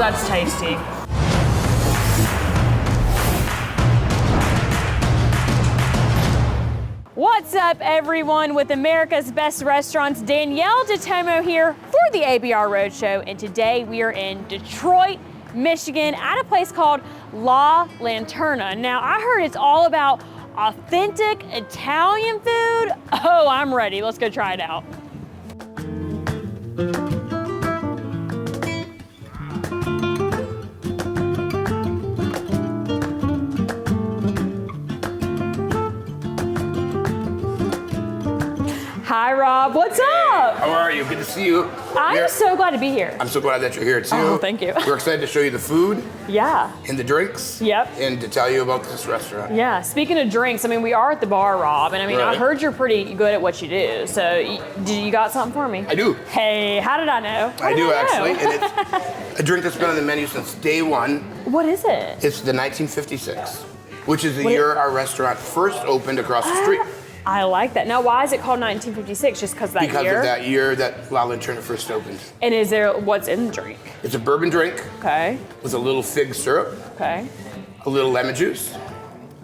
that's tasty. What's up, everyone? With America's Best Restaurants, Danyel Detomo here for the ABR Roadshow, and today we are in Detroit, Michigan, at a place called La Lanterna. Now, I heard it's all about authentic Italian food. Oh, I'm ready. Let's go try it out. Hi, Rob. What's up? How are you? Good to see you. I'm so glad to be here. I'm so glad that you're here too. Oh, thank you. We're excited to show you the food. Yeah. And the drinks. Yep. And to tell you about this restaurant. Yeah. Speaking of drinks, I mean, we are at the bar, Rob, and I mean, Right. I heard you're pretty good at what you do. So, you got something for me? I do. Hey, how did I know? I do actually, and it's a drink that's been on the menu since day one. What is it? It's the 1956, which is the year our restaurant first opened across the street. I like that. Now, why is it called 1956? Just because that Because year? of that year that La Lanterna first opened. And is there, what's in the drink? It's a bourbon drink Okay. with a little fig syrup, Okay. a little lemon juice,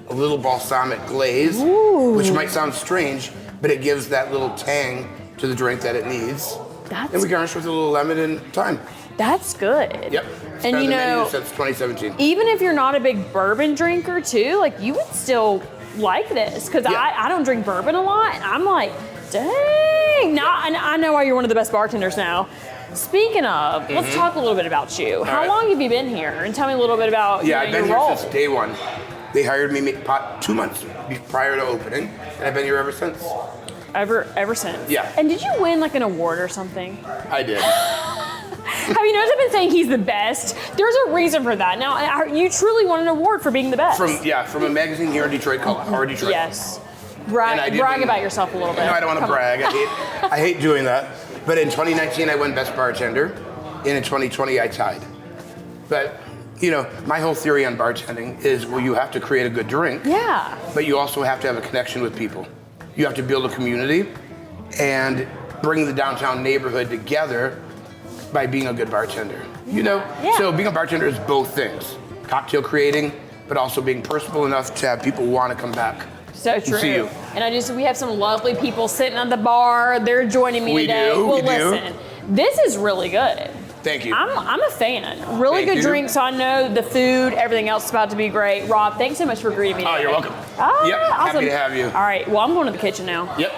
a little balsamic glaze, Ooh. which might sound strange, but it gives that little tang to the drink that it needs. And we garnish with a little lemon and thyme. That's good. Yep. It's been And on you the know, menu since 2017. even if you're not a big bourbon drinker too, like you would still like this, because Yeah. I don't drink bourbon a lot, and I'm like, dang. Now, I know why you're one of the best bartenders now. Speaking of, let's talk a little bit about you. How right. long have you been here? And tell me a little bit about Yeah, I've your been here role. since day one. They hired me 2 months prior to opening, and I've been here ever since. Ever since. Yeah. And did you win like an award or something? I did. Have you noticed I've been saying he's the best? There's a reason for that. Now, you truly won an award for being the best. From a magazine here in Detroit called Our Detroit. Yes. And I did Brag win- about yourself a little bit. No, I don't want to Come on. brag. I hate doing that. But in 2019, I won Best Bartender, and in 2020, I tied. But, you know, my whole theory on bartending is, well, you have to create a good drink, Yeah. but you also have to have a connection with people. You have to build a community and bring the downtown neighborhood together by being a good bartender. You know? Yeah. So being a bartender is both things. Cocktail creating, but also being personable enough to have people want to come back. So true. see you. And we have some lovely people sitting at the bar. They're joining me We today. do, Well, we do. listen, this is really good. Thank you. I'm a fan. Really Thank good you. drink, so I know the food, everything else is about to be great. Rob, thanks so much for greeting me Oh, today. you're welcome. Oh, Yep, awesome. happy to have you. All right, well, I'm going to the kitchen now. Yep.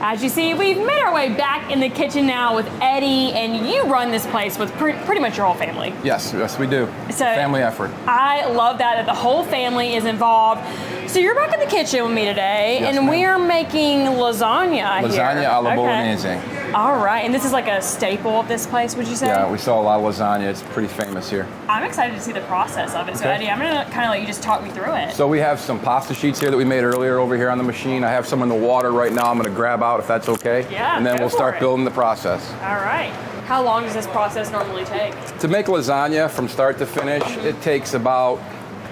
As you see, we've made our way back in the kitchen now with Eddie, and you run this place with pretty much your whole family. Yes, we do. So- Family effort. I love that the whole family is involved. So you're back in the kitchen with me today, Yes, and ma'am. we are making lasagna here. Lasagna alla Okay. bolognese. All right, and this is like a staple of this place, would you say? Yeah, we sell a lot of lasagna. It's pretty famous here. I'm excited to see the process of it. So Okay. Eddie, I'm gonna kind of let you just talk me through it. So we have some pasta sheets here that we made earlier over here on the machine. I have some in the water right now. I'm going to grab out if that's okay. Yeah, And then go we'll for start it. building the process. All right. How long does this process normally take? To make lasagna from start to finish, it takes about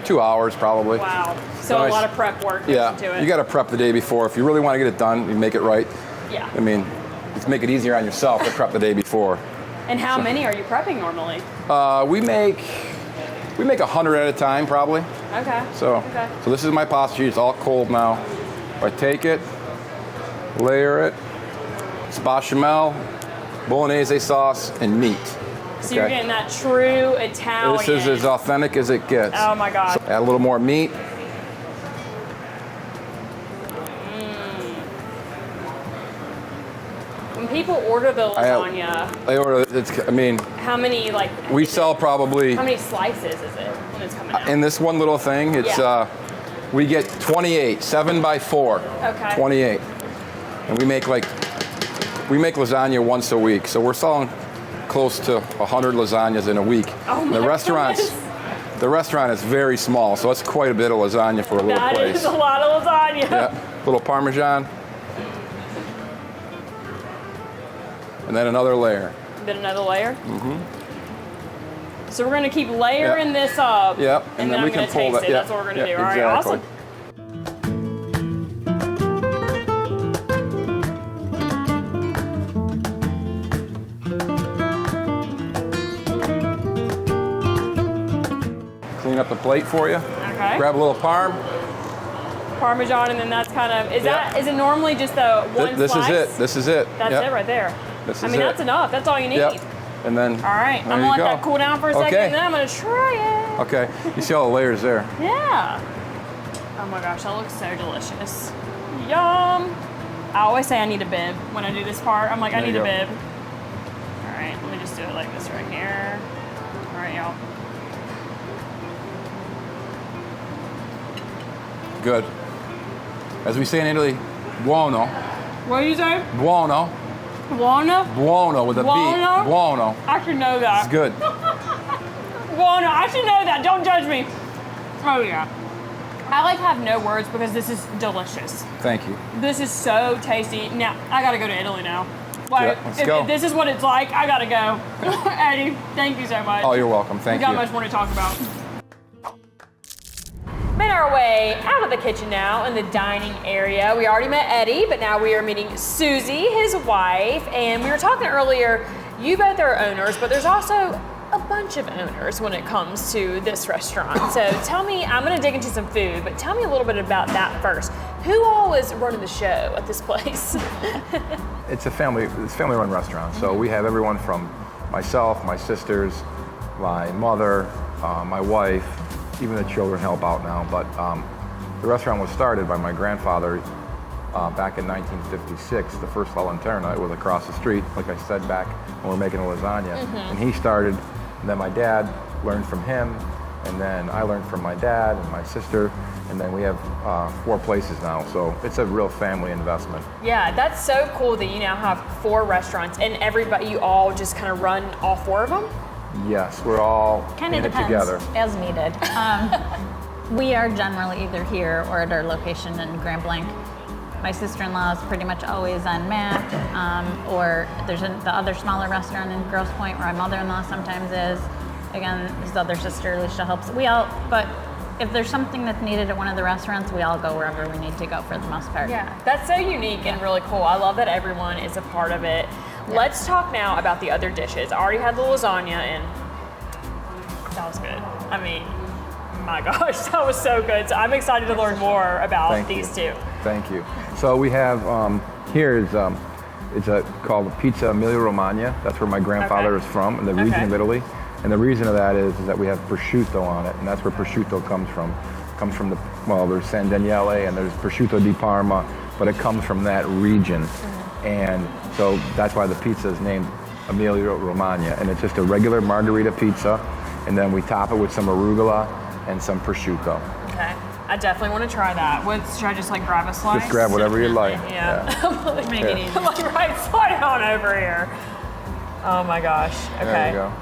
2 hours probably. Wow. So a Nice. lot of prep work goes Yeah, into it. you got to prep the day before. If you really want to get it done, you make it right. Yeah. I mean, just make it easier on yourself to prep the day before. And how many are you prepping normally? We make 100 at a time probably. Okay. So this is my pasta sheet. It's all cold now. I take it, layer it. It's bechamel, bolognese sauce, and meat. So you're getting that true Italian. This is as authentic as it gets. Oh my God. So add a little more meat. When people order the lasagna, I order. how many We sell probably how many slices is it when it's coming out? in this one little thing. It's Yeah. we get 28, 7 by 4. Okay. 28, and we make lasagna once a week. So we're selling close to 100 lasagnas in a week. Oh my the restaurant's goodness. The restaurant is very small, so that's quite a bit of lasagna for a little That place. is a lot of lasagna. Yeah, little Parmesan. And then another layer. Then another layer. Mm-hmm. So we're gonna keep layering this up. Yep. And then we I'm gonna can pull taste that. it. Yeah. That's what we're gonna Yeah, do. All right, exactly. awesome. clean up the plate for you. Okay. Grab a little parm. Parmesan, and then that's kind of, is Yeah. it normally just the one This slice? is it. This is it. That's Yep. it right there. This is I mean, it. that's enough. That's all you need. Yep. And then, All right, there I'm you gonna go. let that cool down for a second, Okay. and then I'm gonna try it. Okay, you see all the layers there. Yeah. Oh my gosh, that looks so delicious. Yum. I always say I need a bib when I do this part. I'm like, I There you need a go. bib. All right, let me just do it like this right here. All right, y'all. Good. As we say in Italy, buono. What did you say? Buono. Buono? Buono with a B. Buono? Buono. I should know that. It's good. Buono, I should know that. Don't judge me. Oh yeah. I like have no words because this is delicious. Thank you. This is so tasty. Now, I gotta go to Italy now. Like, Yeah, let's go. if this is what it's like, I gotta go. Eddie, thank you so much. Oh, you're welcome. We Thank got you. much more to talk about. Made our way out of the kitchen now in the dining area. We already met Eddie, but now we are meeting Susie, his wife, and we were talking earlier, you both are owners, but there's also a bunch of owners when it comes to this restaurant. So tell me, I'm gonna dig into some food, but tell me a little bit about that first. Who all is running the show at this place? It's family-run restaurant. So we have everyone from myself, my sisters, my mother, my wife, even the children help out now. But the restaurant was started by my grandfather back in 1956. The first Lanterna, it was across the street, like I said, back when we were making lasagna. And he started, and then my dad learned from him, and then I learned from my dad and my sister, and then we have 4 places now. So it's a real family investment. Yeah, that's so cool that you now have 4 restaurants and everybody, you all just kind of run all 4 of them? Yes, we're all Kind in of it depends, together. as needed. We are generally either here or at our location in Grand Blanc. My sister-in-law is pretty much always on Mac, or there's the other smaller restaurant in Grosse Pointe where my mother-in-law sometimes is. Again, his other sister, Alicia, helps. But if there's something that's needed at one of the restaurants, we all go wherever we need to go for the most part. Yeah, that's so unique and really cool. I love that everyone is a part of it. Let's talk now about the other dishes. I already had the lasagna and that was good. I mean, my gosh, that was so good. So I'm excited to learn more about Thank these you. two. Thank you. So we have here is it's called Pizza Emilia Romagna. That's where my grandfather Okay. is from, in the region Okay. of Italy. And the reason of that is that we have prosciutto on it, and that's where prosciutto comes from. It comes from there's San Daniele and there's prosciutto di Parma, but it comes from that region. And so that's why the pizza is named Emilia Romagna. And it's just a regular margherita pizza, and then we top it with some arugula and some prosciutto. Okay. I definitely want to try that. Should I just like grab a slice? Just grab whatever you like. Yeah. Make it easy. I'm like, right, slide on over here. Oh my gosh. Okay. There you go.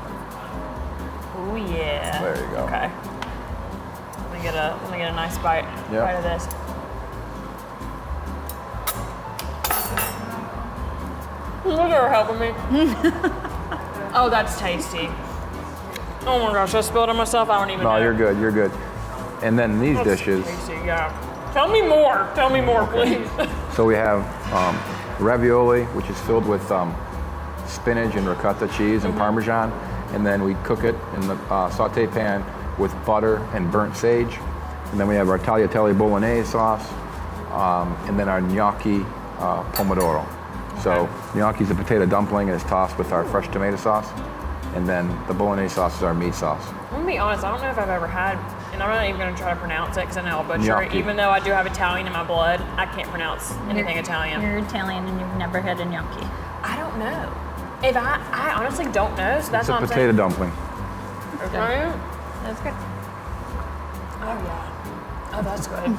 Oh yeah. There you go. Okay. Let me get a nice bite of this. Look at her helping me. Oh, that's tasty. Oh my gosh, I spilled on myself. I don't even know. No, you're good. You're good. And then these That's dishes. tasty, yeah. Tell me more. Tell me more, please. So we have ravioli, which is filled with spinach and ricotta cheese and Parmesan, and then we cook it in the saute pan with butter and burnt sage. And then we have our tagliatelle bolognese sauce, and then our gnocchi pomodoro. So gnocchi is a potato dumpling and it's tossed with our fresh tomato sauce, and then the bolognese sauce is our meat sauce. I'm gonna be honest, I don't know if I've ever had, and I'm not even gonna try to pronounce it because I know I'll butcher it. Gnocchi. Even though I do have Italian in my blood, I can't pronounce anything Italian. You're Italian and you've never had a gnocchi. I don't know. If I honestly don't know, so that's It's a what I'm potato saying. dumpling. Okay. That's good. Oh yeah. Oh, that's good.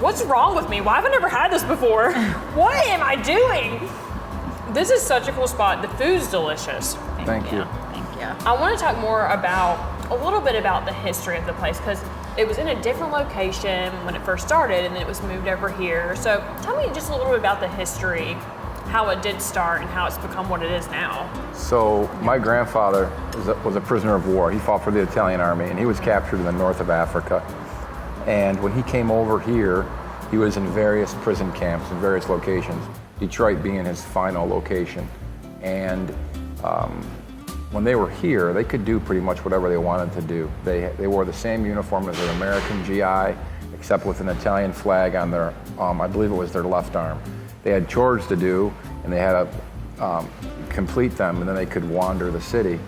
What's wrong with me? Why have I never had this before? What am I doing? This is such a cool spot. The food's delicious. Thank you. Thank you. I want to talk more about a little bit about the history of the place because it was in a different location when it first started and then it was moved over here. So tell me just a little bit about the history, how it did start and how it's become what it is now. So my grandfather was a prisoner of war. He fought for the Italian army, and he was captured in the north of Africa. And when he came over here, he was in various prison camps in various locations, Detroit being his final location. And when they were here, they could do pretty much whatever they wanted to do. They wore the same uniform as an American GI, except with an Italian flag on their, I believe it was their left arm. They had chores to do, and they had to complete them, and then they could wander the city.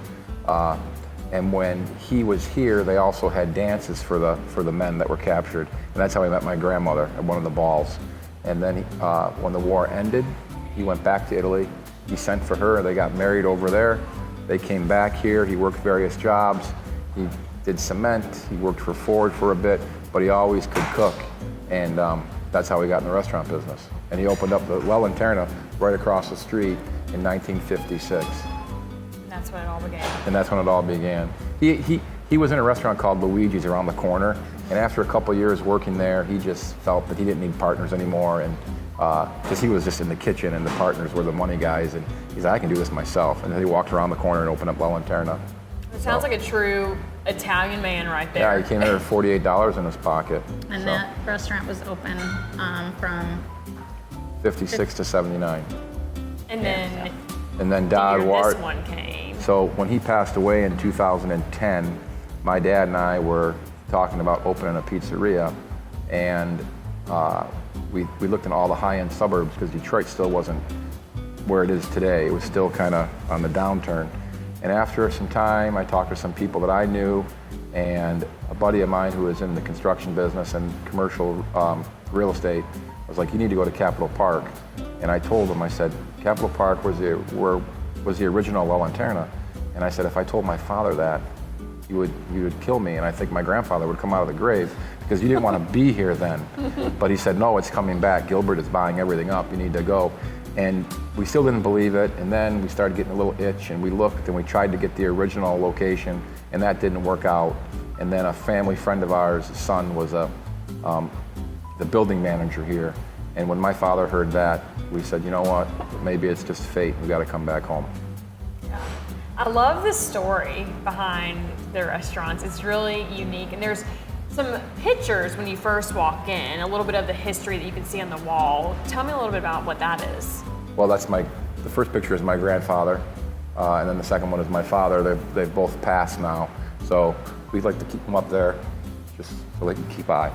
And when he was here, they also had dances for the men that were captured. And that's how I met my grandmother at one of the balls. And then when the war ended, he went back to Italy. He sent for her, they got married over there. They came back here, he worked various jobs. He did cement, he worked for Ford for a bit, but he always could cook. And that's how he got in the restaurant business. And he opened up the Lanterna right across the street in 1956. That's when it all began. And that's when it all began. He was in a restaurant called Luigi's around the corner, and after a couple years working there, he just felt that he didn't need partners anymore, and because he was just in the kitchen and the partners were the money guys, and he's like, I can do this myself. And then he walked around the corner and opened up La Lanterna. It sounds like a true Italian man right there. Yeah, he came there with $48 in his pocket. And that restaurant was open from 56 to 79. And then Dodd Ward. This one came. So when he passed away in 2010, my dad and I were talking about opening a pizzeria, and we looked in all the high-end suburbs because Detroit still wasn't where it is today. It was still kind of on the downturn. And after some time, I talked to some people that I knew, and a buddy of mine who was in the construction business and commercial real estate was like, you need to go to Capitol Park. And I told him, I said, Capitol Park was the original La Lanterna. And I said, if I told my father that, he would kill me, and I think my grandfather would come out of the grave because you didn't want to be here then. But he said, no, it's coming back. Gilbert is buying everything up. You need to go. And we still didn't believe it, and then we started getting a little itch, and we looked and we tried to get the original location, and that didn't work out. And then a family friend of ours' son was the building manager here. And when my father heard that, we said, you know what, maybe it's just fate. We got to come back home. I love the story behind the restaurants. It's really unique, and there's some pictures when you first walk in, a little bit of the history that you can see on the wall. Tell me a little bit about what that is. Well, the first picture is my grandfather, and then the second one is my father. They've both passed now, so we'd like to keep them up there just so they can keep eye.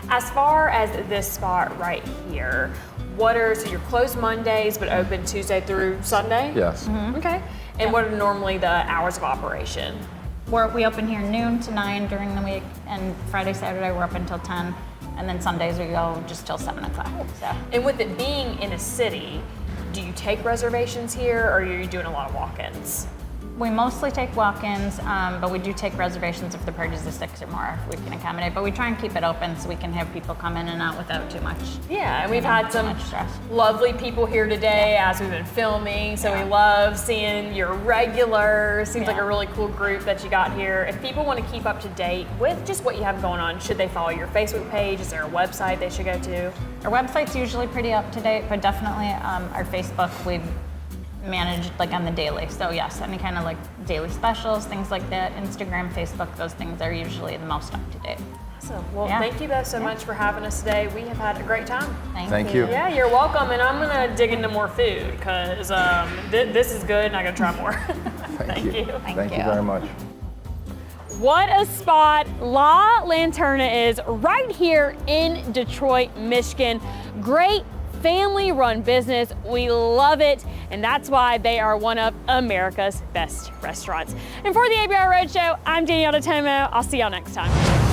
As far as this spot right here, so you're closed Mondays but open Tuesday through Sunday? Yes. Mm-hmm. Okay. And what are normally the hours of operation? We open here noon to 9 during the week, and Friday, Saturday we're open till 10, and then Sundays we go just till 7 o'clock. So. And with it being in a city, do you take reservations here, or are you doing a lot of walk-ins? We mostly take walk-ins, but we do take reservations if the parties of 6 or more, if we can accommodate. But we try and keep it open so we can have people come in and out without too much. Yeah, and we've had some stress. lovely people here today as we've been filming, so we love seeing your regulars. Seems like a really cool group that you got here. If people want to keep up to date with just what you have going on, should they follow your Facebook page? Is there a website they should go to? Our website's usually pretty up to date, but definitely our Facebook, we've managed like on the daily. So yes, any kind of like daily specials, things like that. Instagram, Facebook, those things are usually the most up to date. Awesome. Well, thank you both so much for having us today. We have had a great time. Thank you. Yeah, you're welcome. And I'm gonna dig into more food because this is good and I gotta try more. Thank you. Thank you very much. What a spot La Lanterna is right here in Detroit, Michigan. Great family-run business. We love it, and that's why they are one of America's best restaurants. And for the ABR Roadshow, I'm Danyel Detomo. I'll see y'all next time.